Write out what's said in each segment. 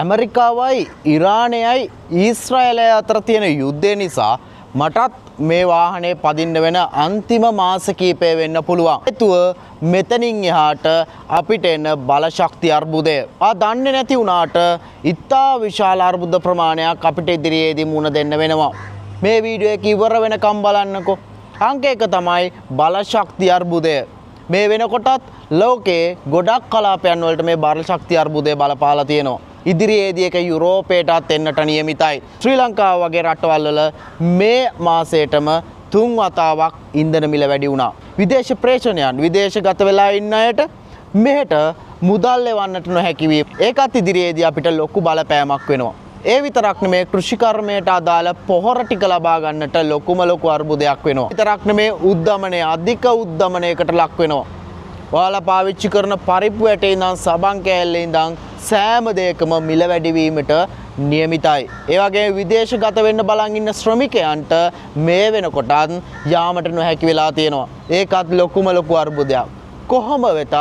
ඇමරිකාවයි ඉරානයයි ඊශ්‍රායලය අතර තියෙන යුද්ධය නිසා මටත් මේ වාහනේ පදින්න වෙන අන්තිම මාස කීපය වෙන්න පුළුවන්. හේතුව මෙතනින් එහාට අපිට එන බලශක්ති අර්බුදය. දන්නේ නැති වුණාට ඉතා විශාල අර්බුද ප්‍රමාණයක් අපිට ඉදිරියේදී මුණ දෙන්න වෙනවා. මේ වීඩියෝ එක ඉවර වෙනකම් බලන්නකෝ. අංක 1 තමයි බලශක්ති අර්බුදය. මේ වෙනකොටත් ලෝකයේ ගොඩක් කලාපයන් වලට මේ බලශක්ති අර්බුදය බලපාලා තියෙනවා. ඉදිරියේදී එක යුරෝපයටත් එන්නට නියමිතයි. ශ්‍රී ලංකාව වගේ රටවල් වල මේ මාසයටම 3 වතාවක් ඉන්ධන මිල වැඩි වුණා. විදේශ ප්‍රේෂණයන් විදේශගත වෙලා ඉන්න අයට මෙහෙට මුදල් එවන්නට නොහැකි වී ඒකත් ඉදිරියේදී අපිට ලොකු බලපෑමක් වෙනවා. ඒ විතරක් නෙමේ කෘෂිකර්මයට අදාළ පොහොර ටික ලබා ගන්නට ලොකු අර්බුදයක් වෙනවා. විතරක් නෙමේ උද්දමනය අධික උද්දමනයකට ලක් වෙනවා. ඔයාලා පාවිච්චි කරන පරිප්පු ඇටේ ඉඳන් සබන් කෑල්ලේ ඉඳන් සෑම දෙයකම මිල වැඩිවීමට නියමිතයි. ඒ වගේ විදේශගත වෙන්න බලන් ඉන්න ශ්‍රමිකයන්ට මේ වෙනකොටත් යාමට නොහැකි වෙලා තියෙනවා. ඒකත් ලොකු අර්බුදයක්. කොහොම වෙතත්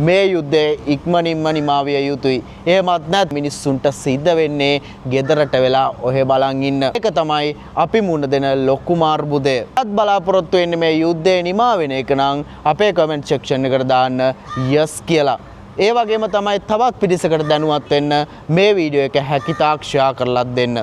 මේ යුද්ධය ඉක්මනින්ම නිමා විය යුතුයි. එහෙමත් නැත් මිනිස්සුන්ට සිද්ධ වෙන්නේ ගෙදරට වෙලා ඔහෙ බලන් ඉන්න. ඒක තමයි අපි මුණ දෙන ලොකුම අර්බුදය. අත් බලාපොරොත්තු වෙන්නේ මේ යුද්ධය නිමා වෙන එක නම් අපේ කමෙන්ට් සෙක්ෂන් එකට දාන්න yes කියලා. ඒ වගේම තමයි තවත් පිරිසකට දැනුවත් වෙන්න මේ වීඩියෝ එක හැකිතාක් ෂෙයා කරලා දෙන්න.